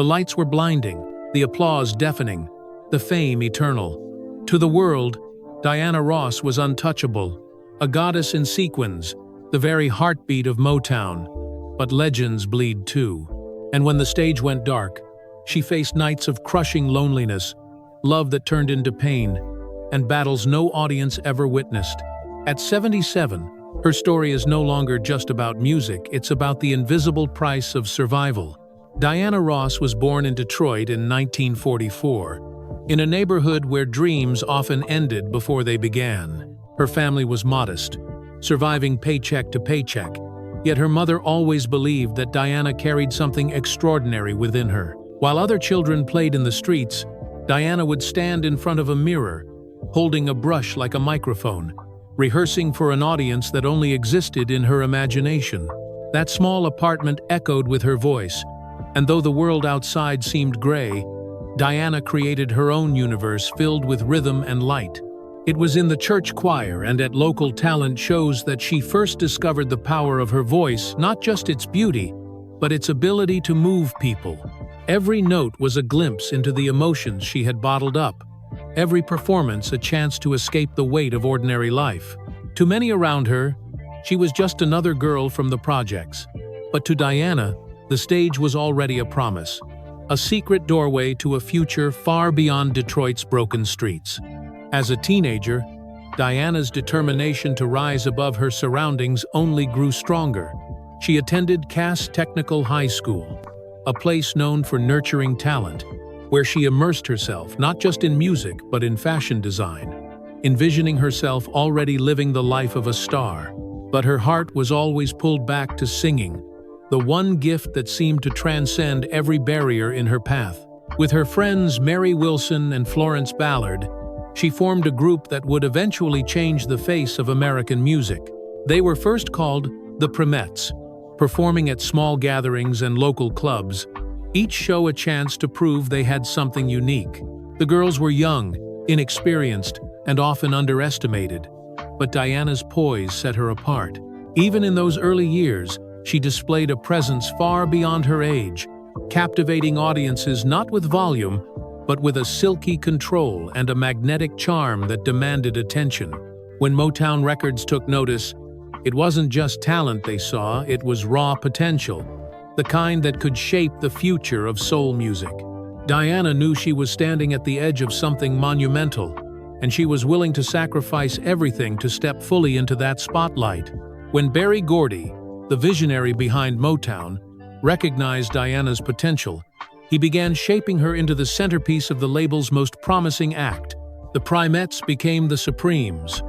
The lights were blinding, the applause deafening, the fame eternal. To the world, Diana Ross was untouchable, a goddess in sequins, the very heartbeat of Motown. But legends bleed too. And when the stage went dark, she faced nights of crushing loneliness, love that turned into pain, and battles no audience ever witnessed. At 77, her story is no longer just about music, it's about the invisible price of survival. Diana Ross was born in Detroit in 1944, in a neighborhood where dreams often ended before they began. Her family was modest, surviving paycheck to paycheck, yet her mother always believed that Diana carried something extraordinary within her. While other children played in the streets, Diana would stand in front of a mirror, holding a brush like a microphone, rehearsing for an audience that only existed in her imagination. That small apartment echoed with her voice, and though the world outside seemed gray, Diana created her own universe filled with rhythm and light. It was in the church choir and at local talent shows that she first discovered the power of her voice, not just its beauty, but its ability to move people. Every note was a glimpse into the emotions she had bottled up, every performance a chance to escape the weight of ordinary life. To many around her, she was just another girl from the projects. But to Diana, the stage was already a promise, a secret doorway to a future far beyond Detroit's broken streets. As a teenager, Diana's determination to rise above her surroundings only grew stronger. She attended Cass Technical High School, a place known for nurturing talent, where she immersed herself not just in music but in fashion design, envisioning herself already living the life of a star. But her heart was always pulled back to singing, the one gift that seemed to transcend every barrier in her path. With her friends Mary Wilson and Florence Ballard, she formed a group that would eventually change the face of American music. They were first called the Primettes, performing at small gatherings and local clubs, each show a chance to prove they had something unique. The girls were young, inexperienced, and often underestimated, but Diana's poise set her apart. Even in those early years, she displayed a presence far beyond her age, captivating audiences not with volume, but with a silky control and a magnetic charm that demanded attention. When Motown Records took notice, it wasn't just talent they saw, it was raw potential, the kind that could shape the future of soul music. Diana knew she was standing at the edge of something monumental, and she was willing to sacrifice everything to step fully into that spotlight. When Berry Gordy, the visionary behind Motown, recognized Diana's potential, he began shaping her into the centerpiece of the label's most promising act. The Primettes became the Supremes,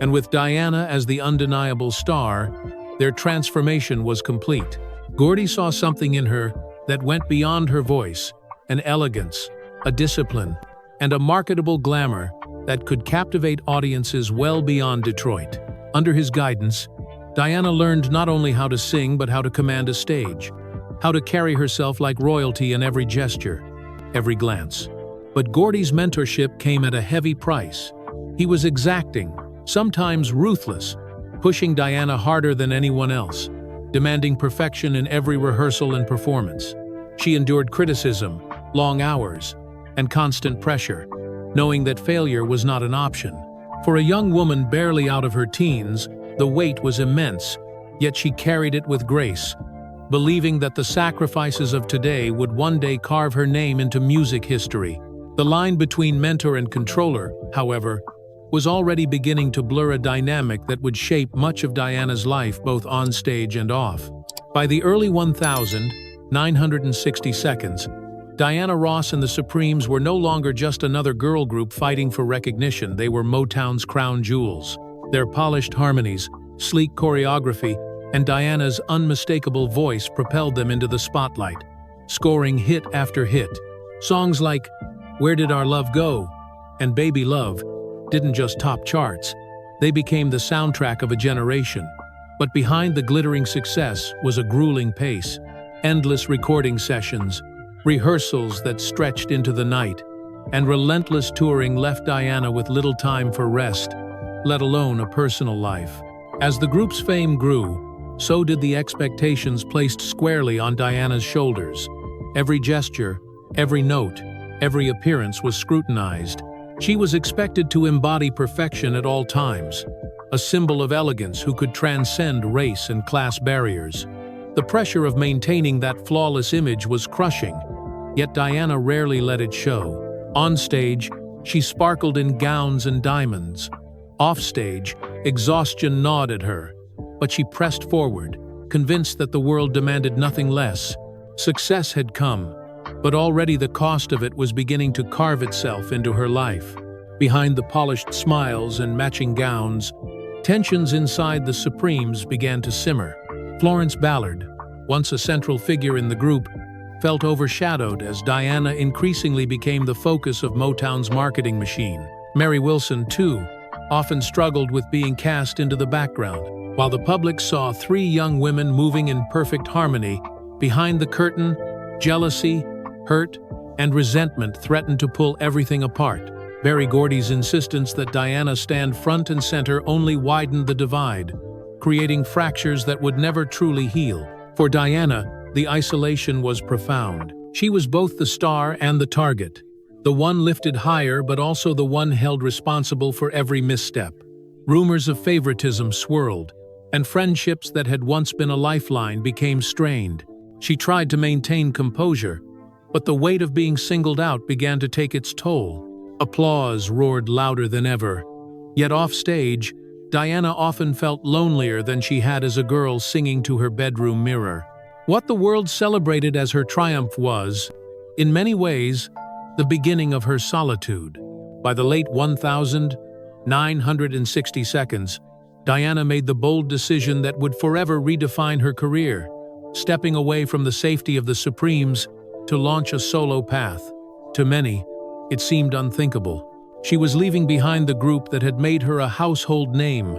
and with Diana as the undeniable star, their transformation was complete. Gordy saw something in her that went beyond her voice, an elegance, a discipline, and a marketable glamour that could captivate audiences well beyond Detroit. Under his guidance, Diana learned not only how to sing but how to command a stage, how to carry herself like royalty in every gesture, every glance. But Gordy's mentorship came at a heavy price. He was exacting, sometimes ruthless, pushing Diana harder than anyone else, demanding perfection in every rehearsal and performance. She endured criticism, long hours, and constant pressure, knowing that failure was not an option. For a young woman barely out of her teens, the weight was immense, yet she carried it with grace, believing that the sacrifices of today would one day carve her name into music history. The line between mentor and controller, however, was already beginning to blur, a dynamic that would shape much of Diana's life both on stage and off. By the early 1960s, Diana Ross and the Supremes were no longer just another girl group fighting for recognition. They were Motown's crown jewels. Their polished harmonies, sleek choreography, and Diana's unmistakable voice propelled them into the spotlight, scoring hit after hit. Songs like "Where Did Our Love Go" and "Baby Love" didn't just top charts, they became the soundtrack of a generation. But behind the glittering success was a grueling pace, endless recording sessions, rehearsals that stretched into the night, and relentless touring left Diana with little time for rest, let alone a personal life. As the group's fame grew, so did the expectations placed squarely on Diana's shoulders. Every gesture, every note, every appearance was scrutinized. She was expected to embody perfection at all times, a symbol of elegance who could transcend race and class barriers. The pressure of maintaining that flawless image was crushing, yet Diana rarely let it show. On stage, she sparkled in gowns and diamonds. Off-stage, exhaustion gnawed at her, but she pressed forward, convinced that the world demanded nothing less. Success had come, but already the cost of it was beginning to carve itself into her life. Behind the polished smiles and matching gowns, tensions inside the Supremes began to simmer. Florence Ballard, once a central figure in the group, felt overshadowed as Diana increasingly became the focus of Motown's marketing machine. Mary Wilson, too, often struggled with being cast into the background. While the public saw three young women moving in perfect harmony, behind the curtain, jealousy, hurt, and resentment threatened to pull everything apart. Berry Gordy's insistence that Diana stand front and center only widened the divide, creating fractures that would never truly heal. For Diana, the isolation was profound. She was both the star and the target, the one lifted higher but also the one held responsible for every misstep. Rumors of favoritism swirled, and friendships that had once been a lifeline became strained. She tried to maintain composure, but the weight of being singled out began to take its toll. Applause roared louder than ever. Yet off-stage, Diana often felt lonelier than she had as a girl singing to her bedroom mirror. What the world celebrated as her triumph was, in many ways, the beginning of her solitude. By the late 1960 seconds, Diana made the bold decision that would forever redefine her career, stepping away from the safety of the Supremes to launch a solo path. To many, it seemed unthinkable. She was leaving behind the group that had made her a household name,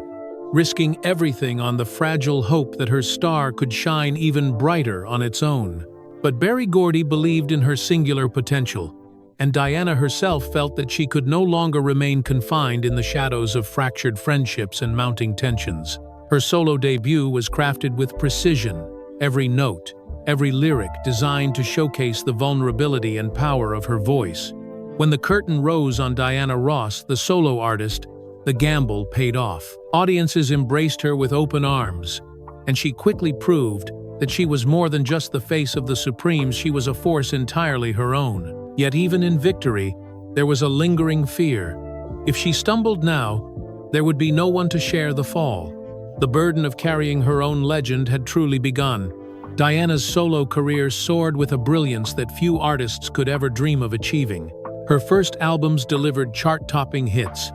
risking everything on the fragile hope that her star could shine even brighter on its own. But Berry Gordy believed in her singular potential, and Diana herself felt that she could no longer remain confined in the shadows of fractured friendships and mounting tensions. Her solo debut was crafted with precision, every note, every lyric designed to showcase the vulnerability and power of her voice. When the curtain rose on Diana Ross, the solo artist, the gamble paid off. Audiences embraced her with open arms, and she quickly proved that she was more than just the face of the Supremes. She was a force entirely her own. Yet even in victory, there was a lingering fear. If she stumbled now, there would be no one to share the fall. The burden of carrying her own legend had truly begun. Diana's solo career soared with a brilliance that few artists could ever dream of achieving. Her first albums delivered chart-topping hits,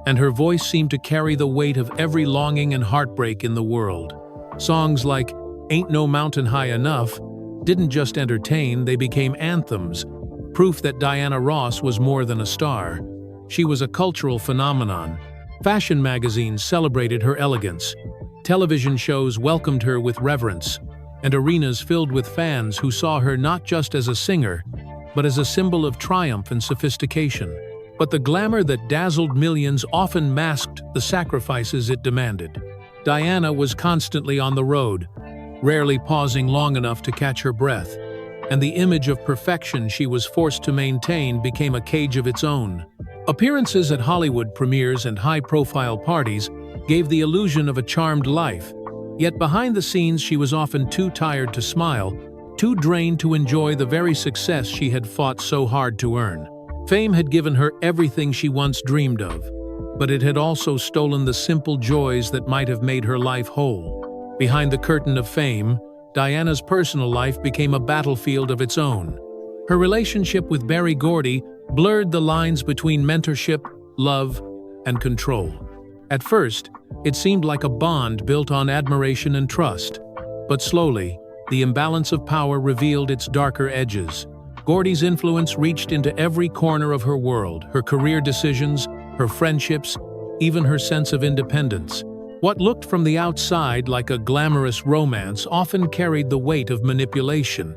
and her voice seemed to carry the weight of every longing and heartbreak in the world. Songs like "Ain't No Mountain High Enough" didn't just entertain, they became anthems, proof that Diana Ross was more than a star. She was a cultural phenomenon. Fashion magazines celebrated her elegance. Television shows welcomed her with reverence, and arenas filled with fans who saw her not just as a singer, but as a symbol of triumph and sophistication. But the glamour that dazzled millions often masked the sacrifices it demanded. Diana was constantly on the road, rarely pausing long enough to catch her breath, and the image of perfection she was forced to maintain became a cage of its own. Appearances at Hollywood premieres and high-profile parties gave the illusion of a charmed life, yet behind the scenes she was often too tired to smile, too drained to enjoy the very success she had fought so hard to earn. Fame had given her everything she once dreamed of, but it had also stolen the simple joys that might have made her life whole. Behind the curtain of fame, Diana's personal life became a battlefield of its own. Her relationship with Berry Gordy blurred the lines between mentorship, love, and control. At first, it seemed like a bond built on admiration and trust, but slowly, the imbalance of power revealed its darker edges. Gordy's influence reached into every corner of her world, her career decisions, her friendships, even her sense of independence. What looked from the outside like a glamorous romance often carried the weight of manipulation,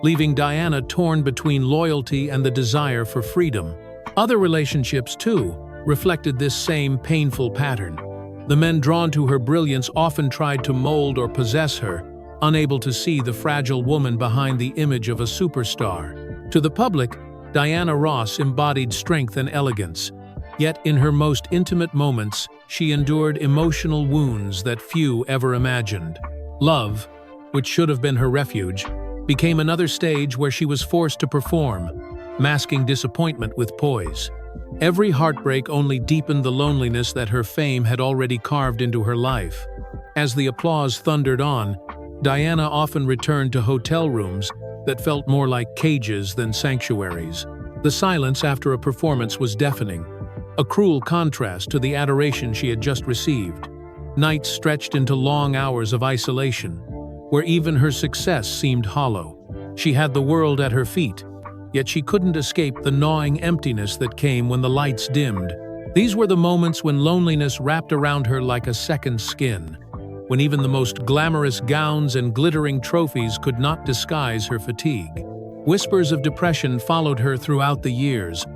leaving Diana torn between loyalty and the desire for freedom. Other relationships, too, reflected this same painful pattern. The men drawn to her brilliance often tried to mold or possess her, unable to see the fragile woman behind the image of a superstar. To the public, Diana Ross embodied strength and elegance, yet in her most intimate moments, she endured emotional wounds that few ever imagined. Love, which should have been her refuge, became another stage where she was forced to perform, masking disappointment with poise. Every heartbreak only deepened the loneliness that her fame had already carved into her life. As the applause thundered on, Diana often returned to hotel rooms that felt more like cages than sanctuaries. The silence after a performance was deafening, a cruel contrast to the adoration she had just received. Nights stretched into long hours of isolation, where even her success seemed hollow. She had the world at her feet, yet she couldn't escape the gnawing emptiness that came when the lights dimmed. These were the moments when loneliness wrapped around her like a second skin, when even the most glamorous gowns and glittering trophies could not disguise her fatigue. Whispers of depression followed her throughout the years,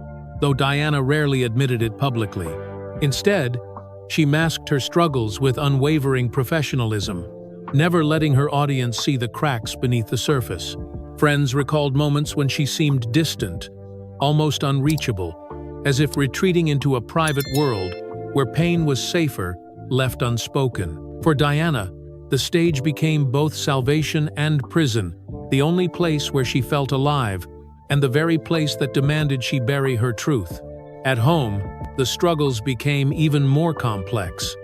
though Diana rarely admitted it publicly. Instead, she masked her struggles with unwavering professionalism, never letting her audience see the cracks beneath the surface. Friends recalled moments when she seemed distant, almost unreachable, as if retreating into a private world where pain was safer, left unspoken. For Diana, the stage became both salvation and prison, the only place where she felt alive, and the very place that demanded she bury her truth. At home, the struggles became even more complex.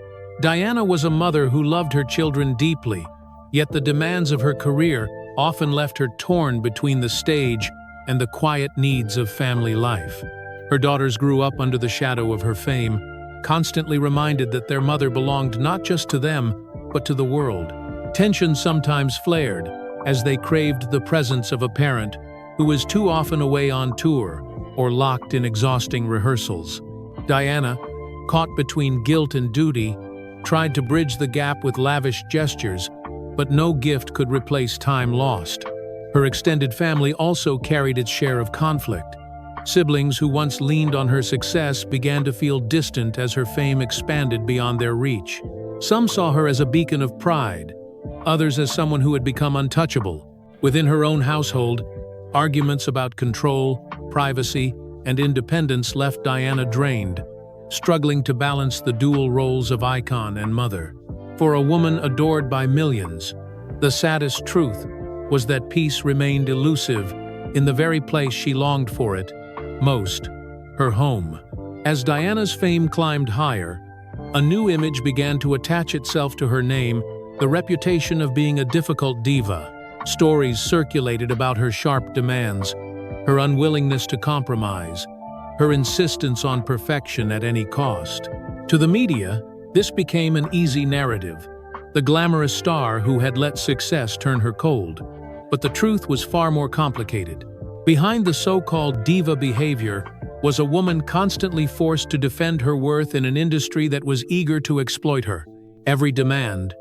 Diana was a mother who loved her children deeply, yet the demands of her career often left her torn between the stage and the quiet needs of family life. Her daughters grew up under the shadow of her fame, constantly reminded that their mother belonged not just to them, but to the world. Tension sometimes flared, as they craved the presence of a parent who was too often away on tour or locked in exhausting rehearsals. Diana, caught between guilt and duty, tried to bridge the gap with lavish gestures, but no gift could replace time lost. Her extended family also carried its share of conflict. Siblings who once leaned on her success began to feel distant as her fame expanded beyond their reach. Some saw her as a beacon of pride, others as someone who had become untouchable. Within her own household, arguments about control, privacy, and independence left Diana drained, struggling to balance the dual roles of icon and mother. For a woman adored by millions, the saddest truth was that peace remained elusive in the very place she longed for it most, her home. As Diana's fame climbed higher, a new image began to attach itself to her name, the reputation of being a difficult diva. Stories circulated about her sharp demands, her unwillingness to compromise, her insistence on perfection at any cost. To the media, this became an easy narrative, the glamorous star who had let success turn her cold. But the truth was far more complicated. Behind the so-called diva behavior was a woman constantly forced to defend her worth in an industry that was eager to exploit her. Every demand,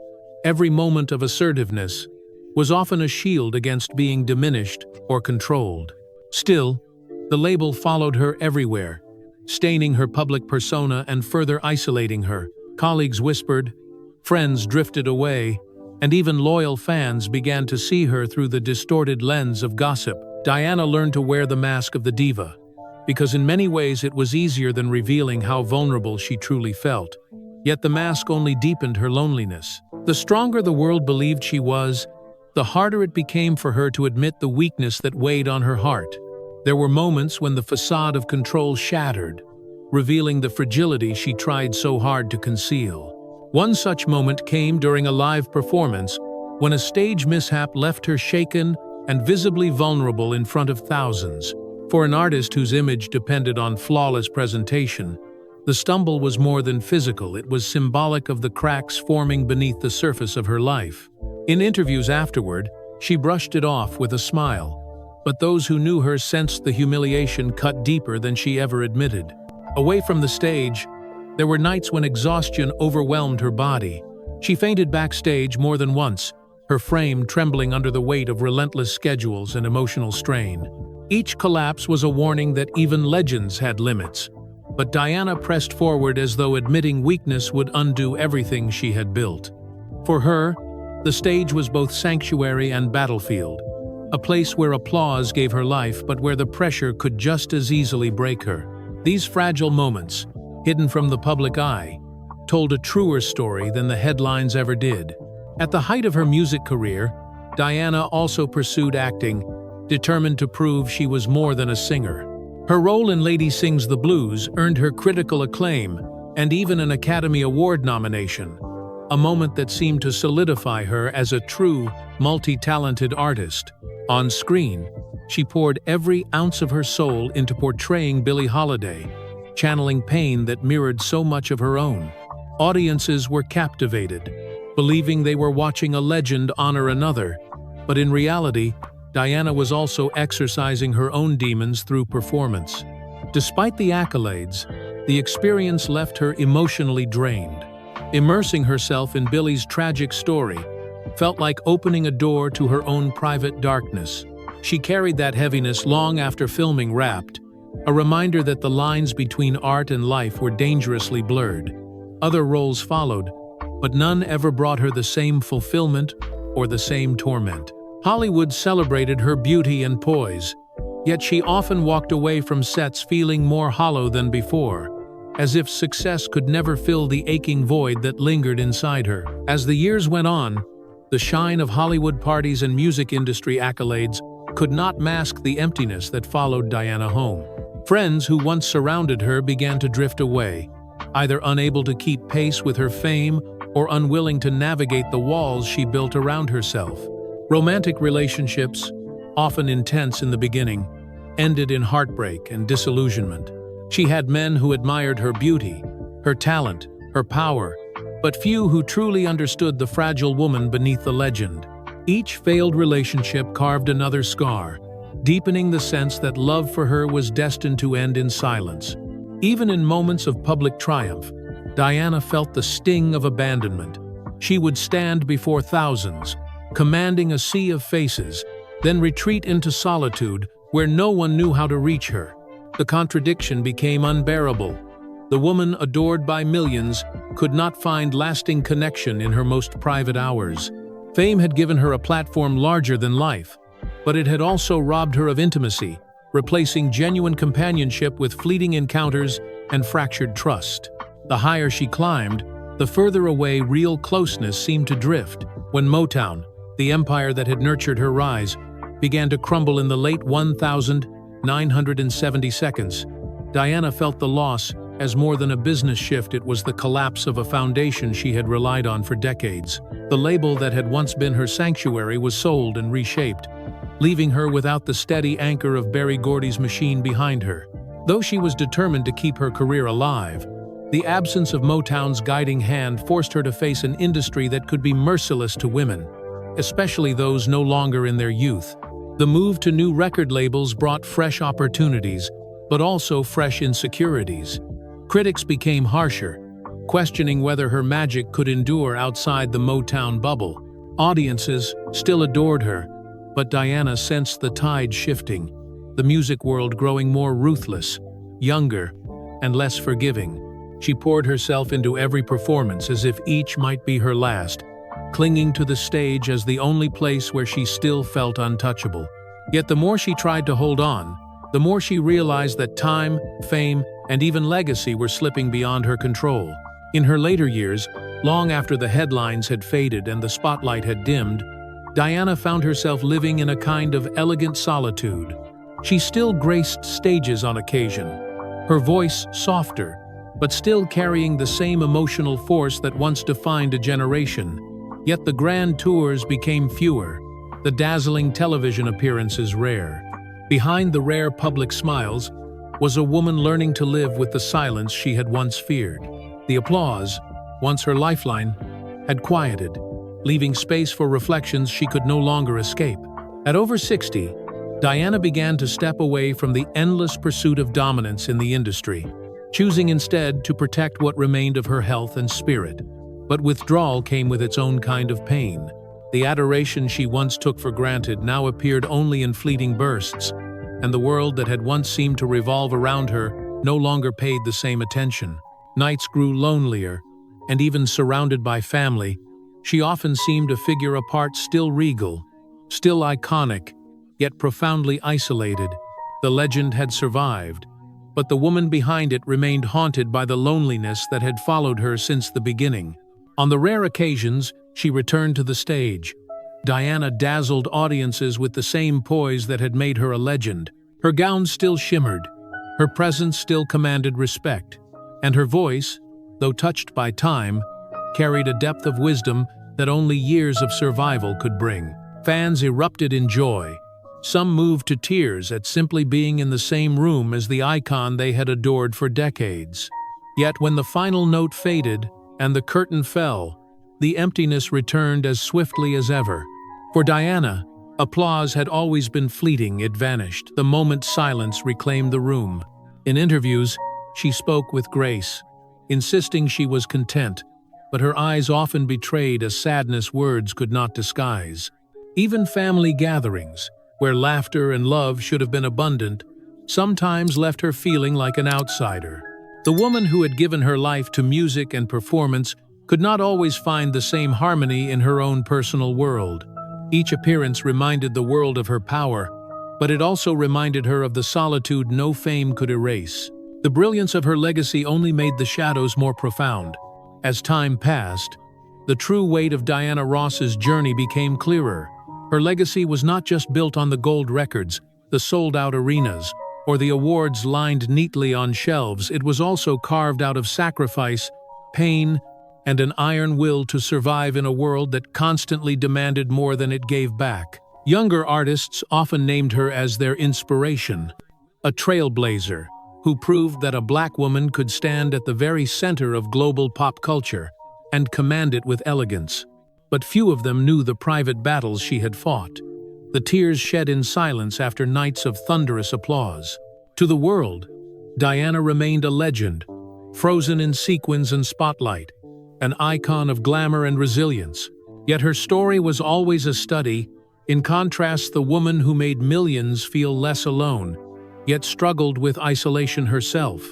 every moment of assertiveness, was often a shield against being diminished or controlled. Still, the label followed her everywhere, staining her public persona and further isolating her. Colleagues whispered, friends drifted away, and even loyal fans began to see her through the distorted lens of gossip. Diana learned to wear the mask of the diva, because in many ways it was easier than revealing how vulnerable she truly felt. Yet the mask only deepened her loneliness. The stronger the world believed she was, the harder it became for her to admit the weakness that weighed on her heart. There were moments when the facade of control shattered, revealing the fragility she tried so hard to conceal. One such moment came during a live performance, when a stage mishap left her shaken and visibly vulnerable in front of thousands. For an artist whose image depended on flawless presentation, the stumble was more than physical, it was symbolic of the cracks forming beneath the surface of her life. In interviews afterward, she brushed it off with a smile, but those who knew her sensed the humiliation cut deeper than she ever admitted. Away from the stage, there were nights when exhaustion overwhelmed her body. She fainted backstage more than once, her frame trembling under the weight of relentless schedules and emotional strain. Each collapse was a warning that even legends had limits, but Diana pressed forward as though admitting weakness would undo everything she had built. For her, The stage was both sanctuary and battlefield, a place where applause gave her life but where the pressure could just as easily break her. These fragile moments, hidden from the public eye, told a truer story than the headlines ever did. At the height of her music career, Diana also pursued acting, determined to prove she was more than a singer. Her role in Lady Sings the Blues earned her critical acclaim and even an Academy Award nomination, a moment that seemed to solidify her as a true, multi-talented artist. On screen, she poured every ounce of her soul into portraying Billie Holiday, channeling pain that mirrored so much of her own. Audiences were captivated, believing they were watching a legend honor another, but in reality, Diana was also exercising her own demons through performance. Despite the accolades, the experience left her emotionally drained. Immersing herself in Billie's tragic story felt like opening a door to her own private darkness. She carried that heaviness long after filming Wrapped, a reminder that the lines between art and life were dangerously blurred. Other roles followed, but none ever brought her the same fulfillment or the same torment. Hollywood celebrated her beauty and poise, yet she often walked away from sets feeling more hollow than before, as if success could never fill the aching void that lingered inside her. As the years went on, the shine of Hollywood parties and music industry accolades could not mask the emptiness that followed Diana home. Friends who once surrounded her began to drift away, either unable to keep pace with her fame or unwilling to navigate the walls she built around herself. Romantic relationships, often intense in the beginning, ended in heartbreak and disillusionment. She had men who admired her beauty, her talent, her power, but few who truly understood the fragile woman beneath the legend. Each failed relationship carved another scar, deepening the sense that love for her was destined to end in silence. Even in moments of public triumph, Diana felt the sting of abandonment. She would stand before thousands, commanding a sea of faces, then retreat into solitude where no one knew how to reach her. The contradiction became unbearable. The woman adored by millions could not find lasting connection in her most private hours. Fame had given her a platform larger than life, but it had also robbed her of intimacy, replacing genuine companionship with fleeting encounters and fractured trust. The higher she climbed, the further away real closeness seemed to drift. When Motown, the empire that had nurtured her rise, began to crumble in the late 1970s, Diana felt the loss as more than a business shift. It was the collapse of a foundation she had relied on for decades. The label that had once been her sanctuary was sold and reshaped, leaving her without the steady anchor of Berry Gordy's machine behind her. Though she was determined to keep her career alive, the absence of Motown's guiding hand forced her to face an industry that could be merciless to women, especially those no longer in their youth. The move to new record labels brought fresh opportunities, but also fresh insecurities. Critics became harsher, questioning whether her magic could endure outside the Motown bubble. Audiences still adored her, but Diana sensed the tide shifting, the music world growing more ruthless, younger, and less forgiving. She poured herself into every performance as if each might be her last, clinging to the stage as the only place where she still felt untouchable. Yet the more she tried to hold on, the more she realized that time, fame, and even legacy were slipping beyond her control. In her later years, long after the headlines had faded and the spotlight had dimmed, Diana found herself living in a kind of elegant solitude. She still graced stages on occasion, her voice softer, but still carrying the same emotional force that once defined a generation. Yet the grand tours became fewer, the dazzling television appearances rare. Behind the rare public smiles was a woman learning to live with the silence she had once feared. The applause, once her lifeline, had quieted, leaving space for reflections she could no longer escape. At over 60, Diana began to step away from the endless pursuit of dominance in the industry, choosing instead to protect what remained of her health and spirit. But withdrawal came with its own kind of pain. The adoration she once took for granted now appeared only in fleeting bursts, and the world that had once seemed to revolve around her no longer paid the same attention. Nights grew lonelier, and even surrounded by family, She often seemed a figure apart, still regal, still iconic, yet profoundly isolated. The legend had survived, but the woman behind it remained haunted by the loneliness that had followed her since the beginning. On the rare occasions she returned to the stage, Diana dazzled audiences with the same poise that had made her a legend. Her gown still shimmered, her presence still commanded respect, and her voice, though touched by time, carried a depth of wisdom that only years of survival could bring. Fans erupted in joy. Some moved to tears at simply being in the same room as the icon they had adored for decades. Yet when the final note faded and the curtain fell, the emptiness returned as swiftly as ever. For Diana, applause had always been fleeting. It vanished the moment silence reclaimed the room. In interviews, she spoke with grace, insisting she was content, but her eyes often betrayed a sadness words could not disguise. Even family gatherings, where laughter and love should have been abundant, sometimes left her feeling like an outsider. The woman who had given her life to music and performance could not always find the same harmony in her own personal world. Each appearance reminded the world of her power, but it also reminded her of the solitude no fame could erase. The brilliance of her legacy only made the shadows more profound. As time passed, the true weight of Diana Ross's journey became clearer. Her legacy was not just built on the gold records, the sold-out arenas, or the awards lined neatly on shelves. It was also carved out of sacrifice, pain, and an iron will to survive in a world that constantly demanded more than it gave back. Younger artists often named her as their inspiration, a trailblazer who proved that a black woman could stand at the very center of global pop culture and command it with elegance. But few of them knew the private battles she had fought, the tears shed in silence after nights of thunderous applause. To the world, Diana remained a legend, frozen in sequins and spotlight, an icon of glamour and resilience. Yet her story was always a study. In contrast, the woman who made millions feel less alone, yet struggled with isolation herself.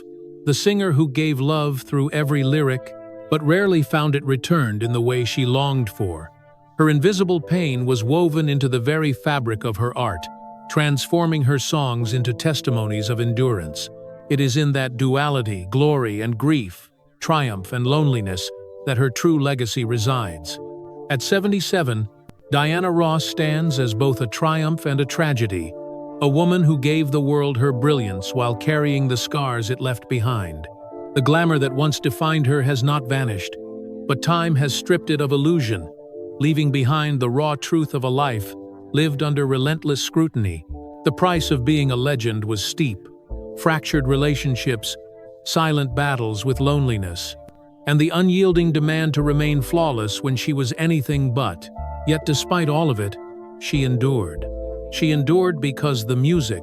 The singer who gave love through every lyric, but rarely found it returned in the way she longed for. Her invisible pain was woven into the very fabric of her art, transforming her songs into testimonies of endurance. It is in that duality, glory and grief, triumph and loneliness, that her true legacy resides. At 77, Diana Ross stands as both a triumph and a tragedy, a woman who gave the world her brilliance while carrying the scars it left behind. The glamour that once defined her has not vanished, but time has stripped it of illusion, leaving behind the raw truth of a life lived under relentless scrutiny. The price of being a legend was steep: fractured relationships, silent battles with loneliness, and the unyielding demand to remain flawless when she was anything but. Yet despite all of it, she endured. She endured because the music,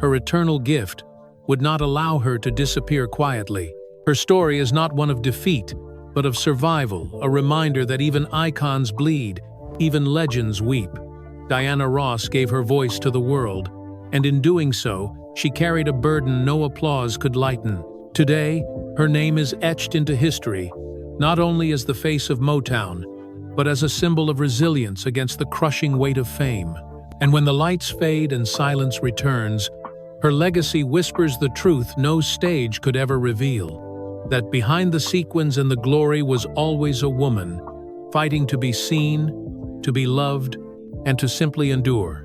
her eternal gift, would not allow her to disappear quietly. Her story is not one of defeat, but of survival, a reminder that even icons bleed, even legends weep. Diana Ross gave her voice to the world, and in doing so, she carried a burden no applause could lighten. Today, her name is etched into history, not only as the face of Motown, but as a symbol of resilience against the crushing weight of fame. And when the lights fade and silence returns, her legacy whispers the truth no stage could ever reveal: that behind the sequins and the glory was always a woman, fighting to be seen, to be loved, and to simply endure.